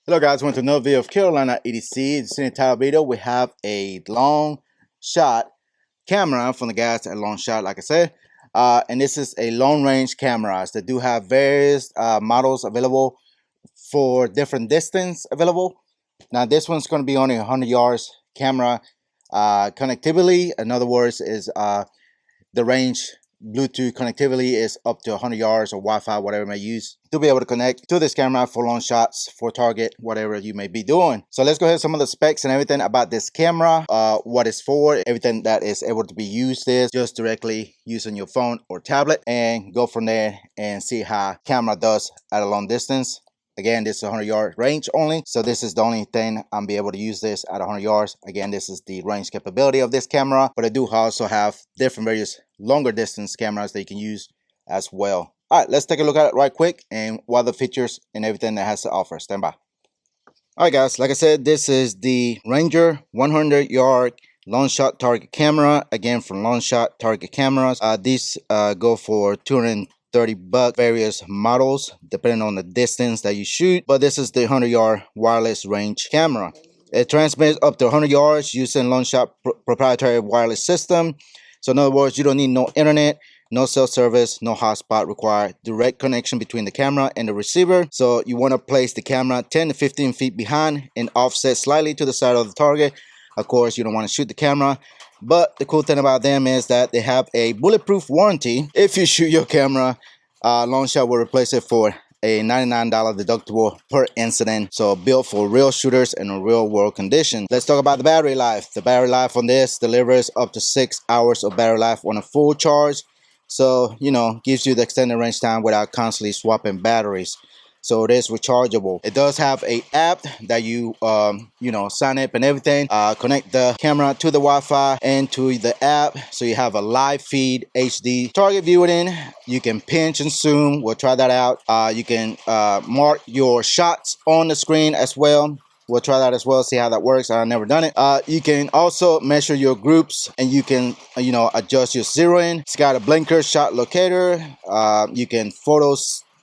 Hello guys, welcome to another video of Carolina EDC. In the entire video, we have a long shot camera from the guys at Longshot, like I said. And this is a long range cameras. They do have various models available for different distance available. Now this one's going to be only 100 yards camera connectivity. In other words, is the range Bluetooth connectivity is up to 100 yards or Wi-Fi, whatever you may use to be able to connect to this camera for long shots, for target, whatever you may be doing. So let's go ahead some of the specs and everything about this camera, what it's for, everything that is able to be used is just directly using your phone or tablet, and go from there and see how camera does at a long distance. Again, this is 100-yard range only, so this is the only thing I'm be able to use this at 100 yards. Again, this is the range capability of this camera, but I do also have different various longer distance cameras that you can use as well. All right, let's take a look at it right quick and what the features and everything that has to offer. Stand by. All right, guys, like I said, this is the Ranger 100-yard Longshot Target camera. Again, from Longshot Target cameras. These go for $230, various models depending on the distance that you shoot, but this is the 100-yard wireless range camera. It transmits up to 100 yards using Longshot proprietary wireless system. So in other words, you don't need no internet, no cell service, no hotspot required. Direct connection between the camera and the receiver. So you want to place the camera 10 to 15 feet behind and offset slightly to the side of the target. Of course, you don't want to shoot the camera. But the cool thing about them is that they have a bulletproof warranty. If you shoot your camera, Longshot will replace it for a $99 deductible per incident. So built for real shooters in a real world condition. Let's talk about the battery life. The battery life on this delivers up to 6 hours of battery life on a full charge. So, you know, gives you the extended range time without constantly swapping batteries. So it is rechargeable. It does have a app that you sign up and everything. Connect the camera to the Wi-Fi and to the app, so you have a live feed HD target viewing. You can pinch and zoom. We'll try that out. You can mark your shots on the screen as well. We'll try that as well, see how that works. I've never done it. You can also measure your groups, and you can, adjust your zeroing. It's got a blinker shot locator. You can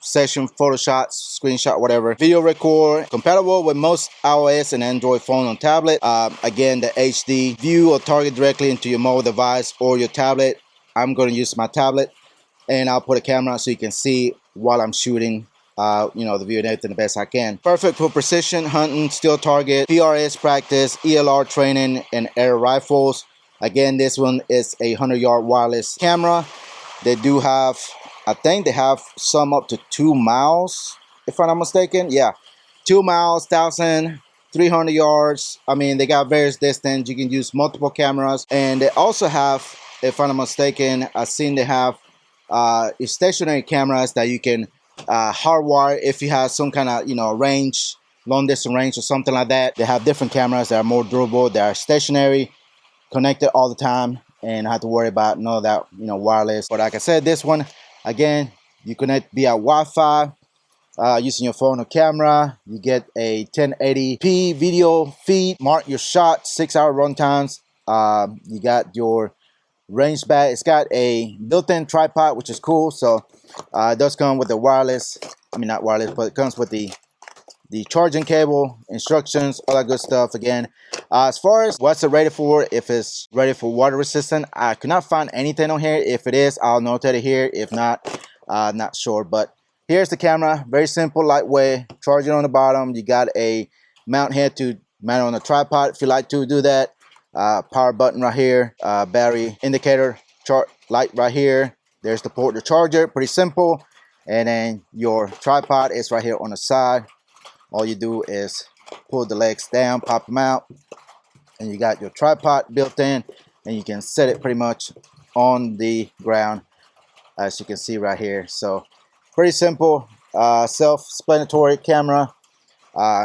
session photo shots, screenshot, whatever, video record, compatible with most iOS and Android phone and tablet. Again, the HD view or target directly into your mobile device or your tablet. I'm going to use my tablet, and I'll put a camera so you can see while I'm shooting the view and everything the best I can. Perfect for precision hunting, still target, PRS practice, ELR training, and air rifles. Again, this one is a 100-yard wireless camera. They do have, I think they have some up to 2 miles, if I'm not mistaken. Yeah, 2 miles, 1,300 yards. I mean, they got various distance. You can use multiple cameras. And they also have, if I'm not mistaken, I've seen they have stationary cameras that you can hardwire if you have some kind of, range, long distance range or something like that. They have different cameras that are more durable, that are stationary, connected all the time, and I have to worry about none of that, wireless. But like I said, this one, again, you connect via Wi-Fi using your phone or camera. You get a 1080p video feed. Mark your shot, 6-hour run times. You got your range bag. It's got a built-in tripod, which is cool. So it does come with the wireless. I mean, not wireless, but it comes with the charging cable, instructions, all that good stuff. Again, as far as what's it rated for, if it's rated for water resistant, I could not find anything on here. If it is, I'll notate it here. If not, not sure. But here's the camera. Very simple, lightweight, charging on the bottom. You got a mount here to mount on a tripod if you like to do that. Power button right here, battery indicator, light right here. There's the port, the charger, pretty simple. And then your tripod is right here on the side. All you do is pull the legs down, pop them out, and you got your tripod built in, and you can set it pretty much on the ground, as you can see right here. So pretty simple, self-explanatory camera.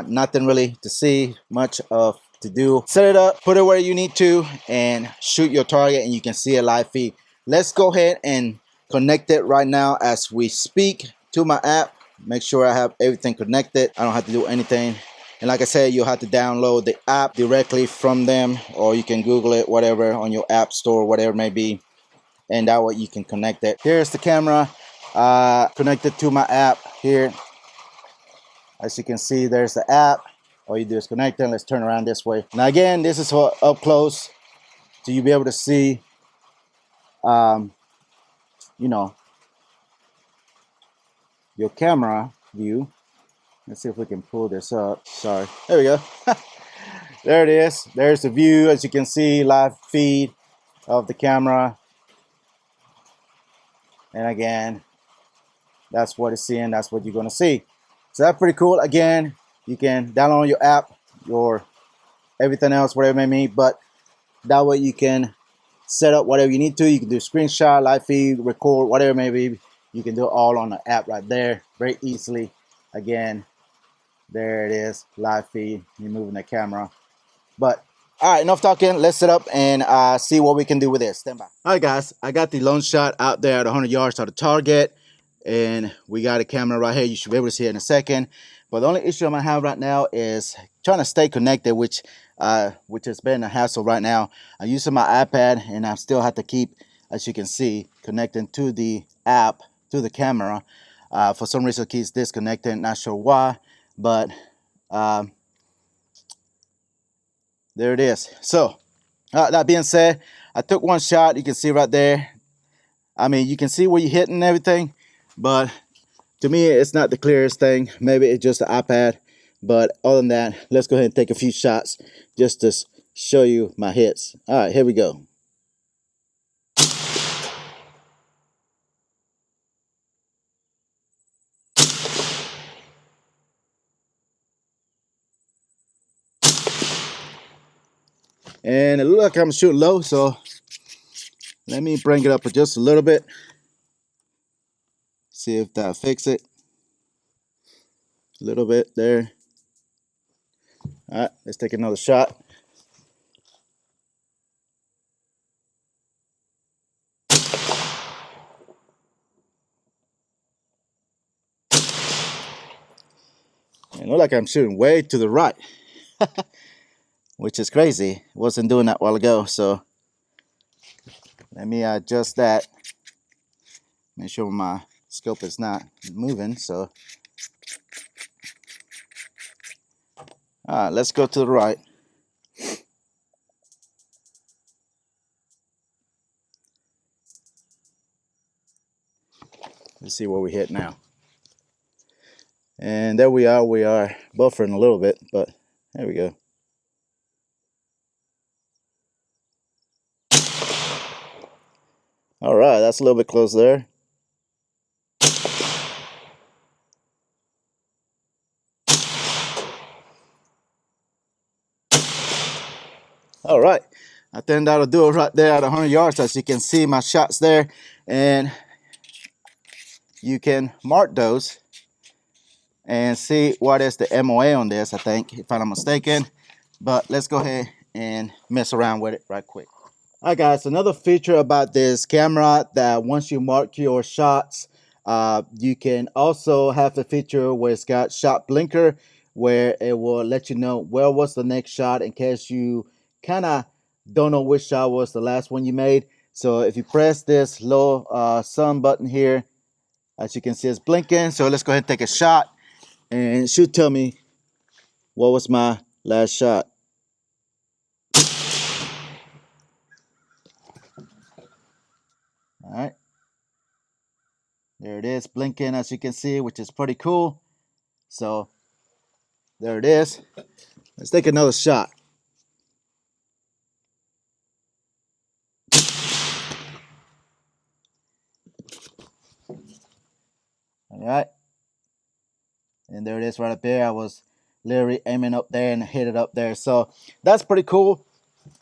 Nothing really to see, much of to do. Set it up, put it where you need to, and shoot your target, and you can see a live feed. Let's go ahead and connect it right now as we speak to my app. Make sure I have everything connected. I don't have to do anything. And like I said, you'll have to download the app directly from them, or you can Google it, whatever, on your app store, whatever it may be. And that way you can connect it. Here's the camera connected to my app here. As you can see, there's the app. All you do is connect it. Let's turn around this way. Now again, this is for up close, so you'll be able to see, you know, your camera view. Let's see if we can pull this up. Sorry, there we go. There it is. There's the view. As you can see, live feed of the camera. And again, that's what it's seeing. That's what you're going to see. So that's pretty cool. Again, you can download your app, your everything else, whatever it may be. But that way you can set up whatever you need to. You can do screenshot, live feed, record, whatever it may be. You can do it all on the app right there, very easily. Again, there it is, live feed. You're moving the camera. But all right, enough talking. Let's set up and see what we can do with this. Stand by. All right, guys, I got the Longshot out there at 100 yards of the target, and we got a camera right here. You should be able to see it in a second. But the only issue I'm gonna have right now is trying to stay connected, which has been a hassle right now. I'm using my iPad, and I still have to keep, as you can see, connecting to the app, to the camera. For some reason, it keeps disconnecting. Not sure why, but there it is. So that being said, I took one shot. You can see right there. I mean, you can see where you're hitting and everything, but to me, it's not the clearest thing. Maybe it's just the iPad. But other than that, let's go ahead and take a few shots just to show you my hits. All right, here we go. And it looks like I'm shooting low, so let me bring it up just a little bit. See if that fix it. A little bit there. All right, let's take another shot. And it looks like I'm shooting way to the right, which is crazy. Wasn't doing that a while ago, so let me adjust that. Make sure my scope is not moving. So, all right, let's go to the right. Let's see where we hit now. And there we are. We are buffering a little bit, but there we go. All right, that's a little bit close there. All right, I think that'll do it right there at 100 yards. As you can see my shots there, and you can mark those and see what is the MOA on this, I think, if I'm not mistaken. But let's go ahead and mess around with it right quick. All right, guys, another feature about this camera that once you mark your shots, you can also have the feature where it's got shot blinker, where it will let you know where was the next shot in case you kind of don't know which shot was the last one you made. So if you press this low sun button here, as you can see, it's blinking. So let's go ahead and take a shot, and it should tell me what was my last shot. All right, there it is, blinking, as you can see, which is pretty cool. So there it is. Let's take another shot. All right, and there it is right up there. I was literally aiming up there and hit it up there. So that's pretty cool,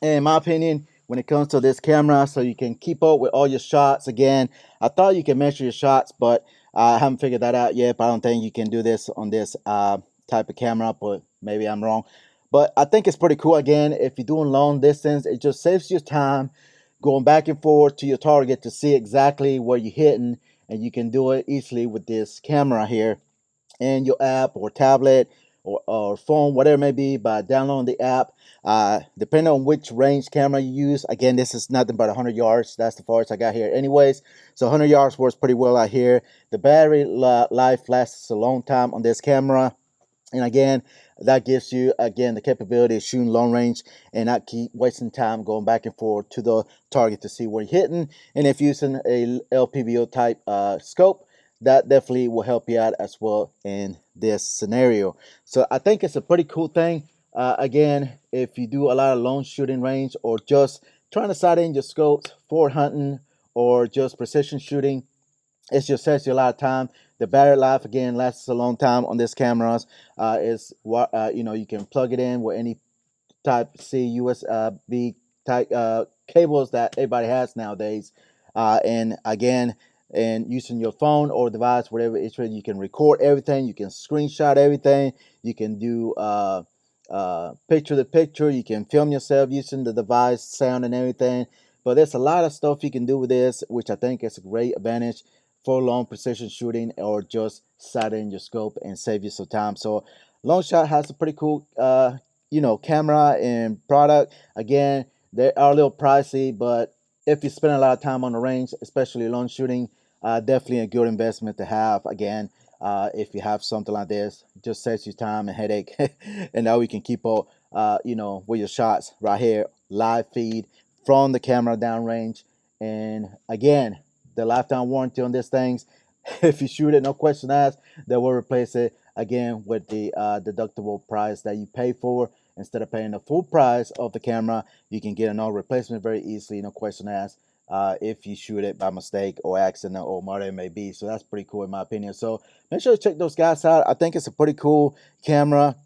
in my opinion, when it comes to this camera. So you can keep up with all your shots. Again, I thought you can measure your shots, but I haven't figured that out yet. But I don't think you can do this on this type of camera, but maybe I'm wrong. But I think it's pretty cool. Again, if you're doing long distance, it just saves you time going back and forth to your target to see exactly where you're hitting, and you can do it easily with this camera here in your app or tablet or phone, whatever it may be, by downloading the app. Depending on which range camera you use. Again, this is nothing but 100 yards. That's the farthest I got here anyways. So 100 yards works pretty well out here. The battery life lasts a long time on this camera. And again, that gives you, again, the capability of shooting long range and not keep wasting time going back and forth to the target to see where you're hitting. And if using a LPVO type scope, that definitely will help you out as well in this scenario. So I think it's a pretty cool thing. Again, if you do a lot of long shooting range or just trying to sight in your scopes for hunting or just precision shooting, it just saves you a lot of time. The battery life, again, lasts a long time on these cameras. You can plug it in with any type C USB type cables that everybody has nowadays. And again, and using your phone or device, whatever it's ready, you can record everything. You can screenshot everything. You can do picture to picture. You can film yourself using the device, sound and everything. But there's a lot of stuff you can do with this, which I think is a great advantage for long precision shooting or just sighting your scope and save you some time. So Longshot has a pretty cool camera and product. Again, they are a little pricey, but if you spend a lot of time on the range, especially long shooting, definitely a good investment to have. Again, if you have something like this, just saves you time and headache. And now we can keep up with your shots right here, live feed from the camera downrange. And again, the lifetime warranty on these things, if you shoot it, no question asked, they will replace it again with the deductible price that you pay for. Instead of paying the full price of the camera, you can get another replacement very easily, no question asked, if you shoot it by mistake or accident or whatever it may be. So that's pretty cool in my opinion. So make sure to check those guys out. I think it's a pretty cool camera.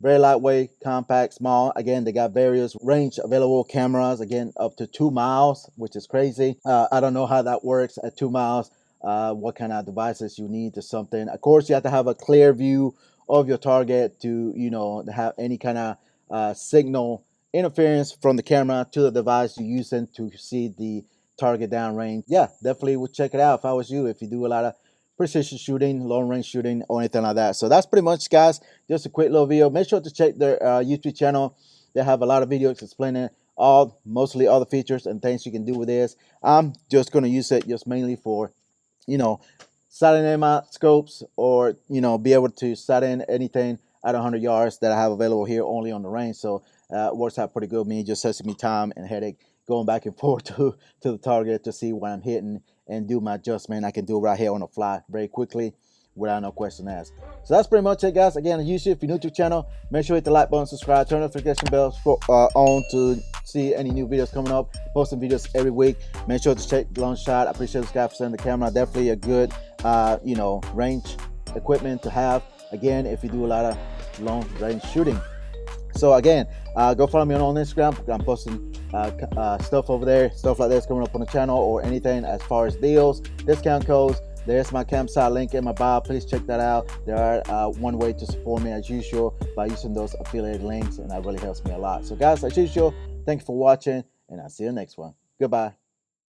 Very lightweight, compact, small. Again, they got various range available cameras, again, up to 2 miles, which is crazy. I don't know how that works at 2 miles, what kind of devices you need or something. Of course, you have to have a clear view of your target to, have any kind of signal interference from the camera to the device you're using to see the target downrange. Yeah, definitely would check it out if I was you, if you do a lot of precision shooting, long range shooting, or anything like that. So that's pretty much, guys, just a quick little video. Make sure to check their YouTube channel. They have a lot of videos explaining mostly all the features and things you can do with this. I'm just going to use it just mainly for sighting in my scopes, or be able to sight in anything at 100 yards that I have available here only on the range. So it works out pretty good. Me just saves me time and headache going back and forth to the target to see what I'm hitting and do my adjustment. I can do it right here on the fly very quickly without no question asked. So that's pretty much it, guys. Again, usually if you're new to the channel, make sure you hit the like button, subscribe, turn the notification bell on to see any new videos coming up. Posting videos every week. Make sure to check Longshot. I appreciate this guy for sending the camera. Definitely a good range equipment to have, again, if you do a lot of long range shooting. So again, go follow me on Instagram. I'm posting stuff over there, stuff like this coming up on the channel, or anything as far as deals, discount codes. There's my campsite link in my bio. Please check that out. There are one way to support me as usual by using those affiliated links, and that really helps me a lot. So guys, as usual, thank you for watching, and I'll see you next one. Goodbye.